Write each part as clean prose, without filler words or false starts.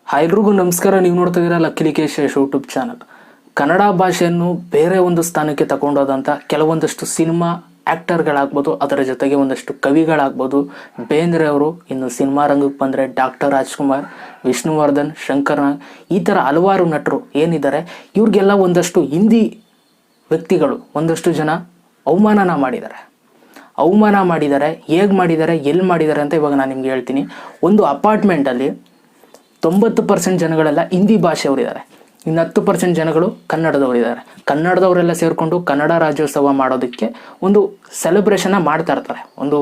ಎಲ್ರಿಗೂ ನಮಸ್ಕಾರ. ನೀವು ನೋಡ್ತಾ ಇದ್ದೀರಾ lucky Likesh YouTube channel. Kannada ಭಾಷೆಯನ್ನು ಬೇರೆ ಒಂದು ಸ್ಥಾನಕ್ಕೆ ತಗೊಂಡೋದಂಥ ಕೆಲವೊಂದಷ್ಟು ಸಿನಿಮಾ ಆ್ಯಕ್ಟರ್ಗಳಾಗ್ಬೋದು, ಅದರ ಜೊತೆಗೆ ಒಂದಷ್ಟು ಕವಿಗಳಾಗ್ಬೋದು. ಬೇಂದ್ರೆ ಅವರು, ಇನ್ನು ಸಿನಿಮಾ ರಂಗಕ್ಕೆ ಬಂದರೆ ಡಾಕ್ಟರ್ ರಾಜ್ಕುಮಾರ್, ವಿಷ್ಣುವರ್ಧನ್, ಶಂಕರ್ನಾಗ್, ಈ ಥರ ಹಲವಾರು ನಟರು ಏನಿದ್ದಾರೆ, ಇವ್ರಿಗೆಲ್ಲ ಒಂದಷ್ಟು ಹಿಂದಿ ವ್ಯಕ್ತಿಗಳು ಒಂದಷ್ಟು ಜನ ಅವಮಾನ ಮಾಡಿದ್ದಾರೆ. ಹೇಗೆ ಮಾಡಿದ್ದಾರೆ, ಎಲ್ಲಿ ಮಾಡಿದ್ದಾರೆ ಅಂತ ಇವಾಗ ನಾನು ನಿಮ್ಗೆ ಹೇಳ್ತೀನಿ. ಒಂದು ಅಪಾರ್ಟ್ಮೆಂಟಲ್ಲಿ 90% ಜನಗಳೆಲ್ಲ ಹಿಂದಿ ಭಾಷೆಯವರಿದ್ದಾರೆ, ಇನ್ನು 10% ಜನಗಳು ಕನ್ನಡದವರಿದ್ದಾರೆ. ಕನ್ನಡದವರೆಲ್ಲ ಸೇರಿಕೊಂಡು ಕನ್ನಡ ರಾಜ್ಯೋತ್ಸವ ಮಾಡೋದಕ್ಕೆ ಒಂದು ಸೆಲೆಬ್ರೇಷನ್ನ ಮಾಡ್ತಾ ಇರ್ತಾರೆ. ಒಂದು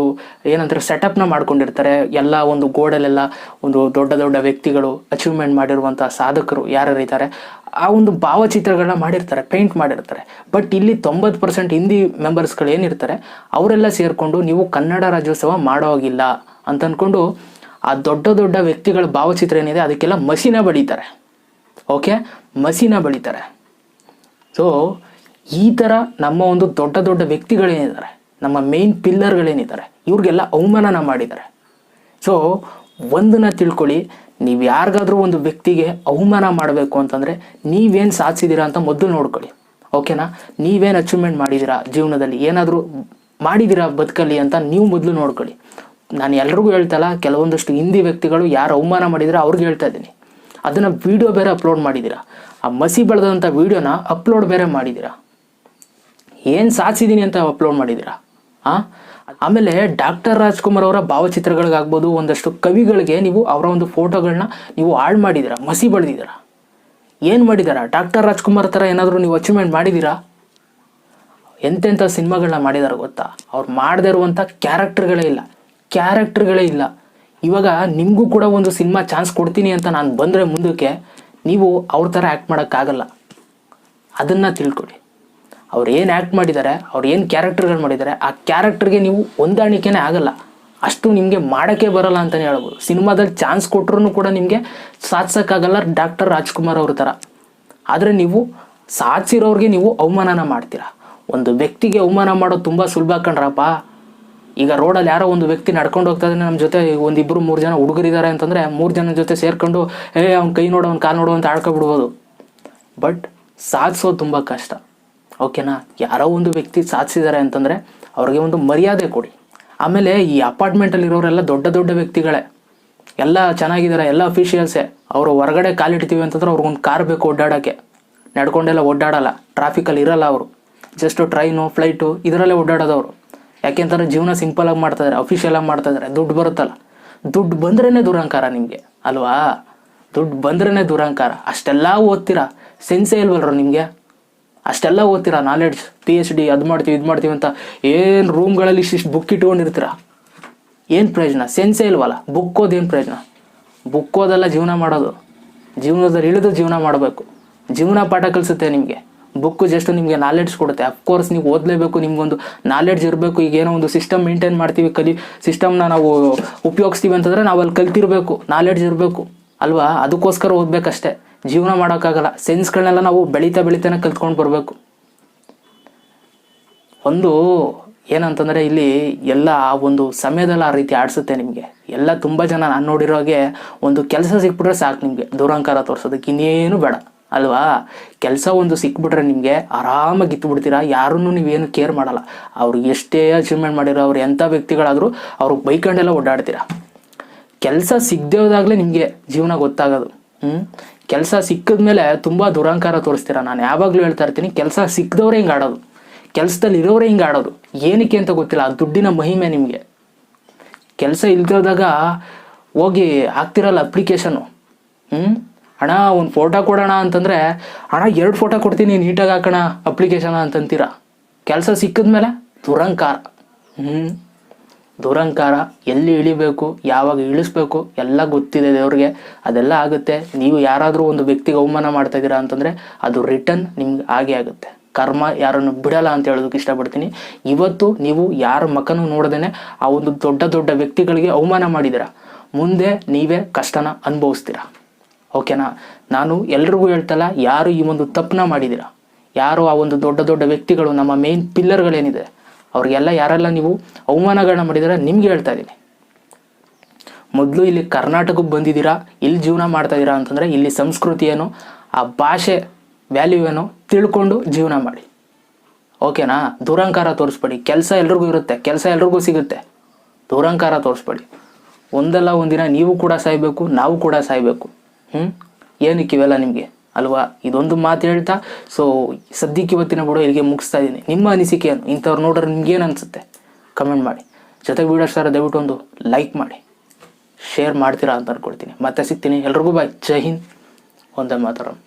ಏನಂತಾರೆ, ಸೆಟಪ್ನ ಮಾಡ್ಕೊಂಡಿರ್ತಾರೆ. ಎಲ್ಲ ಒಂದು ಗೋಡಲ್ಲೆಲ್ಲ ಒಂದು ದೊಡ್ಡ ದೊಡ್ಡ ವ್ಯಕ್ತಿಗಳು, ಅಚೀವ್ಮೆಂಟ್ ಮಾಡಿರುವಂಥ ಸಾಧಕರು ಯಾರ್ಯಾರಿದ್ದಾರೆ ಆ ಒಂದು ಭಾವಚಿತ್ರಗಳನ್ನ ಮಾಡಿರ್ತಾರೆ, ಪೇಂಟ್ ಮಾಡಿರ್ತಾರೆ. ಬಟ್ ಇಲ್ಲಿ 90% ಹಿಂದಿ ಮೆಂಬರ್ಸ್ಗಳು ಏನಿರ್ತಾರೆ ಅವರೆಲ್ಲ ಸೇರಿಕೊಂಡು ನೀವು ಕನ್ನಡ ರಾಜ್ಯೋತ್ಸವ ಮಾಡೋ ಹಾಗಿಲ್ಲ ಅಂತ ಅಂದ್ಕೊಂಡು ಆ ದೊಡ್ಡ ದೊಡ್ಡ ವ್ಯಕ್ತಿಗಳ ಭಾವಚಿತ್ರ ಏನಿದೆ ಅದಕ್ಕೆಲ್ಲ ಮಸಿನ ಬಳಿತಾರೆ. ಓಕೆ, ಮಸಿನ ಬಳಿತಾರೆ. ಸೊ ಈ ಥರ ನಮ್ಮ ಒಂದು ದೊಡ್ಡ ದೊಡ್ಡ ವ್ಯಕ್ತಿಗಳೇನಿದ್ದಾರೆ, ನಮ್ಮ ಮೇನ್ ಪಿಲ್ಲರ್ಗಳೇನಿದ್ದಾರೆ, ಇವ್ರಿಗೆಲ್ಲ ಅವಮಾನನ ಮಾಡಿದ್ದಾರೆ. ಸೊ ಒಂದನ್ನ ತಿಳ್ಕೊಳ್ಳಿ, ನೀವು ಯಾರಿಗಾದ್ರೂ ಒಂದು ವ್ಯಕ್ತಿಗೆ ಅವಮಾನ ಮಾಡಬೇಕು ಅಂತಂದರೆ ನೀವೇನು ಸಾಧಿಸಿದ್ದೀರಾ ಅಂತ ಮೊದಲು ನೋಡ್ಕೊಳ್ಳಿ. ಓಕೆನಾ, ನೀವೇನು ಅಚೀವ್ಮೆಂಟ್ ಮಾಡಿದ್ದೀರಾ ಜೀವನದಲ್ಲಿ, ಏನಾದರೂ ಮಾಡಿದ್ದೀರಾ ಬದುಕಲ್ಲಿ ಅಂತ ನೀವು ಮೊದಲು ನೋಡ್ಕೊಳ್ಳಿ. ನಾನು ಎಲ್ರಿಗೂ ಹೇಳ್ತಲ್ಲ, ಕೆಲವೊಂದಷ್ಟು ಹಿಂದಿ ವ್ಯಕ್ತಿಗಳು ಯಾರು ಅವಮಾನ ಮಾಡಿದ್ರೆ ಅವ್ರಿಗೆ ಹೇಳ್ತಾ ಇದ್ದೀನಿ. ಅದನ್ನು ವಿಡಿಯೋ ಬೇರೆ ಅಪ್ಲೋಡ್ ಮಾಡಿದ್ದೀರಾ, ಆ ಮಸಿ ಬೆಳೆದಂಥ ವಿಡಿಯೋನ ಅಪ್ಲೋಡ್ ಬೇರೆ ಮಾಡಿದ್ದೀರಾ, ಏನು ಸಾಧಿಸಿದ್ದೀನಿ ಅಂತ ಅಪ್ಲೋಡ್ ಮಾಡಿದ್ದೀರಾ. ಆಮೇಲೆ ಡಾಕ್ಟರ್ ರಾಜ್ಕುಮಾರ್ ಅವರ ಭಾವಚಿತ್ರಗಳಿಗಾಗ್ಬೋದು, ಒಂದಷ್ಟು ಕವಿಗಳಿಗೆ ನೀವು ಅವರ ಒಂದು ಫೋಟೋಗಳನ್ನ ನೀವು ಹಾಳು ಮಾಡಿದ್ದೀರಾ, ಮಸಿ ಬೆಳೆದಿದ್ದೀರಾ. ಏನು ಮಾಡಿದಾರ? ಡಾಕ್ಟರ್ ರಾಜ್ಕುಮಾರ್ ಥರ ಏನಾದರೂ ನೀವು ಅಚೀವ್ಮೆಂಟ್ ಮಾಡಿದ್ದೀರಾ? ಎಂತೆಂಥ ಸಿನಿಮಾಗಳನ್ನ ಮಾಡಿದಾರೆ ಗೊತ್ತಾ? ಅವ್ರು ಮಾಡದೇ ಇರುವಂಥ ಕ್ಯಾರೆಕ್ಟರ್ಗಳೇ ಇಲ್ಲ. ಇವಾಗ ನಿಮಗೂ ಕೂಡ ಒಂದು ಸಿನಿಮಾ ಚಾನ್ಸ್ ಕೊಡ್ತೀನಿ ಅಂತ ನಾನು ಬಂದರೆ ಮುಂದಕ್ಕೆ ನೀವು ಅವ್ರ ಥರ ಆ್ಯಕ್ಟ್ ಮಾಡೋಕ್ಕಾಗಲ್ಲ. ಅದನ್ನು ತಿಳ್ಕೊಳ್ಳಿ. ಅವ್ರು ಏನು ಆ್ಯಕ್ಟ್ ಮಾಡಿದ್ದಾರೆ, ಅವ್ರು ಏನು ಕ್ಯಾರೆಕ್ಟರ್ಗಳು ಮಾಡಿದ್ದಾರೆ, ಆ ಕ್ಯಾರೆಕ್ಟರ್ಗೆ ನೀವು ಹೊಂದಾಣಿಕೆನೇ ಆಗಲ್ಲ. ಅಷ್ಟು ನಿಮಗೆ ಮಾಡೋಕ್ಕೆ ಬರಲ್ಲ ಅಂತಲೇ ಹೇಳ್ಬೋದು. ಸಿನಿಮಾದಲ್ಲಿ ಚಾನ್ಸ್ ಕೊಟ್ಟರು ಕೂಡ ನಿಮಗೆ ಸಾಧಿಸೋಕ್ಕಾಗಲ್ಲ ಡಾಕ್ಟರ್ ರಾಜ್ಕುಮಾರ್ ಅವ್ರ ಥರ. ಆದರೆ ನೀವು ಸಾಧಿಸಿರೋರಿಗೆ ನೀವು ಅವಮಾನನ ಮಾಡ್ತೀರಾ. ಒಂದು ವ್ಯಕ್ತಿಗೆ ಅವಮಾನ ಮಾಡೋದು ತುಂಬ ಸುಲಭ ಕಣ್ರಪ್ಪ. ಈಗ ರೋಡಲ್ಲಿ ಯಾರೋ ಒಂದು ವ್ಯಕ್ತಿ ನಡ್ಕೊಂಡು ಹೋಗ್ತಾ ಇದ್ದಾನೆ, ನಮ್ಮ ಜೊತೆ 1-2-3 ಜನ ಹುಡುಗರಿದ್ದಾರೆ ಅಂತಂದರೆ 3 ಜನ ಜೊತೆ ಸೇರ್ಕೊಂಡು ಅವ್ನ ಕೈ ನೋಡು, ಅವ್ನ ಕಾಲು ನೋಡು ಅಂತ ಆಡ್ಕೊಬಿಡ್ಬೋದು. ಬಟ್ ಸಾಧಿಸೋದು ತುಂಬ ಕಷ್ಟ. ಓಕೆನಾ, ಯಾರೋ ಒಂದು ವ್ಯಕ್ತಿ ಸಾಧಿಸಿದ್ದಾರೆ ಅಂತಂದರೆ ಅವ್ರಿಗೆ ಒಂದು ಮರ್ಯಾದೆ ಕೊಡಿ. ಆಮೇಲೆ ಈ ಅಪಾರ್ಟ್ಮೆಂಟಲ್ಲಿರೋರೆಲ್ಲ ದೊಡ್ಡ ದೊಡ್ಡ ವ್ಯಕ್ತಿಗಳೇ, ಎಲ್ಲ ಚೆನ್ನಾಗಿದ್ದಾರೆ, ಎಲ್ಲ ಅಫಿಷಿಯಲ್ಸೇ. ಅವರು ಹೊರಗಡೆ ಕಾಲಿಡ್ತೀವಿ ಅಂತಂದ್ರೆ ಅವ್ರಿಗೊಂದು ಕಾರ್ ಬೇಕು ಓಡಾಡೋಕ್ಕೆ. ನಡ್ಕೊಂಡೆಲ್ಲ ಓಡಾಡಲ್ಲ, ಟ್ರಾಫಿಕಲ್ಲಿ ಇರಲ್ಲ ಅವರು. ಜಸ್ಟು ಟ್ರೈನು, ಫ್ಲೈಟು ಇದರಲ್ಲೇ ಓಡಾಡೋದವರು. ಯಾಕೆಂತಂದರೆ ಜೀವನ ಸಿಂಪಲಾಗಿ ಮಾಡ್ತಾಯಿದ್ದಾರೆ, ಅಫಿಷಿಯಲಾಗಿ ಮಾಡ್ತಾಯಿದ್ದಾರೆ. ದುಡ್ಡು ಬರುತ್ತಲ್ಲ, ದುಡ್ಡು ಬಂದ್ರೇ ದುರಂಕಾರ ನಿಮಗೆ ಅಲ್ವಾ? ದುಡ್ಡು ಬಂದ್ರೇ ದುರಂಕಾರ. ಅಷ್ಟೆಲ್ಲ ಓದ್ತೀರಾ, ಸೆನ್ಸೇ ಇಲ್ವಲ್ರ ನಿಮಗೆ? ಅಷ್ಟೆಲ್ಲ ಓದ್ತೀರಾ, ನಾಲೆಡ್ಜ್, PhD ಅದು ಮಾಡ್ತೀವಿ ಇದು ಮಾಡ್ತೀವಿ ಅಂತ ಏನು ರೂಮ್ಗಳಲ್ಲಿ ಇಷ್ಟು ಬುಕ್ ಇಟ್ಕೊಂಡಿರ್ತೀರ, ಏನು ಪ್ರಯೋಜನ? ಸೆನ್ಸೇ ಇಲ್ವಲ್ಲ. ಬುಕ್ ಓದೇನು ಪ್ರಯೋಜನ? ಬುಕ್ ಓದೆಲ್ಲ ಜೀವನ ಮಾಡೋದು. ಜೀವನದಲ್ಲಿ ಇಳಿದು ಜೀವನ ಮಾಡಬೇಕು. ಜೀವನ ಪಾಠ ಕಲಿಸುತ್ತೆ ನಿಮಗೆ. ಬುಕ್ಕು ಜಸ್ಟ್ ನಿಮಗೆ ನಾಲೆಡ್ಜ್ ಕೊಡುತ್ತೆ. ಅಫ್ಕೋರ್ಸ್ ನೀವು ಓದಲೇಬೇಕು, ನಿಮ್ಗೊಂದು ನಾಲೆಡ್ಜ್ ಇರಬೇಕು. ಈಗ ಏನೋ ಒಂದು ಸಿಸ್ಟಮ್ ಮೇಂಟೈನ್ ಮಾಡ್ತೀವಿ, ಸಿಸ್ಟಮ್ನ ನಾವು ಉಪಯೋಗಿಸ್ತೀವಿ ಅಂತಂದರೆ ನಾವು ಅಲ್ಲಿ ಕಲ್ತಿರಬೇಕು, ನಾಲೆಡ್ಜ್ ಇರಬೇಕು ಅಲ್ವಾ? ಅದಕ್ಕೋಸ್ಕರ ಓದಬೇಕಷ್ಟೇ. ಜೀವನ ಮಾಡೋಕ್ಕಾಗಲ್ಲ. ಸೆನ್ಸ್ಗಳನ್ನೆಲ್ಲ ನಾವು ಬೆಳೀತಾನೆ ಕಲ್ತ್ಕೊಂಡು ಬರಬೇಕು. ಒಂದು ಏನಂತಂದರೆ ಇಲ್ಲಿ ಎಲ್ಲ ಒಂದು ಸಮಯದಲ್ಲಿ ಆ ರೀತಿ ಆಡಿಸುತ್ತೆ ನಿಮಗೆ. ಎಲ್ಲ ತುಂಬ ಜನ ನಾನು ನೋಡಿರೋಗೆ ಒಂದು ಕೆಲಸ ಸಿಕ್ಬಿಟ್ರೆ ಸಾಕು ನಿಮಗೆ ದುರಂಕಾರ ತೋರಿಸೋದಕ್ಕೆ, ಇನ್ನೇನು ಬೇಡ ಅಲ್ವಾ? ಕೆಲಸ ಒಂದು ಸಿಕ್ಬಿಟ್ರೆ ನಿಮಗೆ ಆರಾಮಾಗಿ ಇತ್ಬಿಡ್ತೀರಾ. ಯಾರನ್ನೂ ನೀವೇನು ಕೇರ್ ಮಾಡಲ್ಲ. ಅವ್ರು ಎಷ್ಟೇ ಅಚೀವ್ಮೆಂಟ್ ಮಾಡಿರೋ, ಅವ್ರು ಎಂಥ ವ್ಯಕ್ತಿಗಳಾದರೂ ಅವ್ರಿಗೆ ಬೈಕಂಡೆಲ್ಲ ಓಡಾಡ್ತೀರಾ. ಕೆಲಸ ಸಿಗದೆ ಹೋದಾಗಲೇ ನಿಮಗೆ ಜೀವನ ಗೊತ್ತಾಗೋದು. ಕೆಲಸ ಸಿಕ್ಕಿದ್ಮೇಲೆ ತುಂಬ ದುರಂಕಾರ ತೋರಿಸ್ತೀರಾ. ನಾನು ಯಾವಾಗಲೂ ಹೇಳ್ತಾ ಇರ್ತೀನಿ, ಕೆಲಸ ಸಿಕ್ಕದವ್ರೆ ಹಿಂಗೆ ಆಡೋದು, ಕೆಲಸದಲ್ಲಿ ಇರೋರೇ ಹಿಂಗೆ ಆಡೋದು. ಏನಕ್ಕೆ ಅಂತ ಗೊತ್ತಿಲ್ಲ, ಆ ದುಡ್ಡಿನ ಮಹಿಮೆ ನಿಮಗೆ. ಕೆಲಸ ಇಲ್ದೋದಾಗ ಹೋಗಿ ಹಾಕ್ತಿರಲ್ಲ ಅಪ್ಲಿಕೇಶನ್ನು, ಅಣ್ಣ ಒಂದು ಫೋಟೋ ಕೊಡೋಣ ಅಂತಂದರೆ ಅಣ್ಣ 2 ಫೋಟೋ ಕೊಡ್ತೀನಿ ನೀಟಾಗಿ ಹಾಕೋಣ ಅಪ್ಲಿಕೇಶನ ಅಂತಂತೀರ. ಕೆಲಸ ಸಿಕ್ಕಿದ್ಮೇಲೆ ದುರಂಕಾರ. ದುರಂಕಾರ. ಎಲ್ಲಿ ಇಳಿಬೇಕು, ಯಾವಾಗ ಇಳಿಸ್ಬೇಕು ಎಲ್ಲ ಗೊತ್ತಿದೆ ದೇವ್ರಿಗೆ. ಅದೆಲ್ಲ ಆಗುತ್ತೆ. ನೀವು ಯಾರಾದರೂ ಒಂದು ವ್ಯಕ್ತಿಗೆ ಅವಮಾನ ಮಾಡ್ತಾ ಇದ್ದೀರಾ ಅಂತಂದರೆ ಅದು ರಿಟರ್ನ್ ನಿಮ್ಗೆ ಆಗೇ ಆಗುತ್ತೆ. ಕರ್ಮ ಯಾರನ್ನು ಬಿಡಲ್ಲ ಅಂತ ಹೇಳೋದಕ್ಕೆ ಇಷ್ಟಪಡ್ತೀನಿ. ಇವತ್ತು ನೀವು ಯಾರ ಮಕನೂ ನೋಡ್ದೇ ಆ ಒಂದು ದೊಡ್ಡ ದೊಡ್ಡ ವ್ಯಕ್ತಿಗಳಿಗೆ ಅವಮಾನ ಮಾಡಿದ್ದೀರಾ, ಮುಂದೆ ನೀವೇ ಕಷ್ಟನ ಅನುಭವಿಸ್ತೀರಾ. ಓಕೆನಾ? ನಾನು ಎಲ್ರಿಗೂ ಹೇಳ್ತಲ್ಲ, ಯಾರು ಈ ಒಂದು ತಪ್ಪನ್ನ ಮಾಡಿದ್ದೀರಾ, ಯಾರು ಆ ಒಂದು ದೊಡ್ಡ ದೊಡ್ಡ ವ್ಯಕ್ತಿಗಳು, ನಮ್ಮ ಮೇನ್ ಪಿಲ್ಲರ್ಗಳೇನಿದೆ, ಅವ್ರಿಗೆಲ್ಲ ಯಾರೆಲ್ಲ ನೀವು ಅವಮಾನಗಳನ್ನ ಮಾಡಿದರೆ ನಿಮ್ಗೆ ಹೇಳ್ತಾ ಇದ್ದೀನಿ. ಮೊದಲು ಇಲ್ಲಿ ಕರ್ನಾಟಕಕ್ಕೆ ಬಂದಿದ್ದೀರಾ, ಇಲ್ಲಿ ಜೀವನ ಮಾಡ್ತಾ ಇದ್ದೀರಾ ಅಂತಂದರೆ ಇಲ್ಲಿ ಸಂಸ್ಕೃತಿ ಏನು, ಆ ಭಾಷೆ ವ್ಯಾಲ್ಯೂ ಏನು ತಿಳ್ಕೊಂಡು ಜೀವನ ಮಾಡಿ. ಓಕೆನಾ? ದುರಂಕಾರ ತೋರಿಸ್ಬೇಡಿ. ಕೆಲಸ ಎಲ್ರಿಗೂ ಇರುತ್ತೆ, ಕೆಲಸ ಎಲ್ರಿಗೂ ಸಿಗುತ್ತೆ. ದುರಂಕಾರ ತೋರಿಸ್ಬೇಡಿ. ಒಂದಲ್ಲ ಒಂದಿನ ನೀವು ಕೂಡ ಸಾಯಬೇಕು, ನಾವು ಕೂಡ ಸಾಯಬೇಕು. ಏನಕ್ಕೆ ಇವೆಲ್ಲ ನಿಮಗೆ ಅಲ್ವಾ? ಇದೊಂದು ಮಾತು ಹೇಳ್ತಾ ಸೊ ಸದ್ಯಕ್ಕೆ ಇವತ್ತಿನ ವಿಡಿಯೋ ಇಲ್ಲಿಗೆ ಮುಗಿಸ್ತಾ ಇದ್ದೀನಿ. ನಿಮ್ಮ ಅನಿಸಿಕೆ ಏನು? ಇಂಥವ್ರು ನೋಡ್ರೆ ನಿಮ್ಗೇನು ಅನಿಸುತ್ತೆ ಕಮೆಂಟ್ ಮಾಡಿ. ಜೊತೆಗೆ ವಿಡಿಯೋ ಸರ್ ದಯವಿಟ್ಟು ಒಂದು ಲೈಕ್ ಮಾಡಿ, ಶೇರ್ ಮಾಡ್ತೀರಾ ಅಂತ ಅನ್ಕೊಳ್ತೀನಿ. ಮತ್ತೆ ಸಿಗ್ತೀನಿ. ಎಲ್ರಿಗೂ ಬಾಯ್. ಜೈ ಹಿಂದ್, ಒಂದೇ ಮಾತರಂ.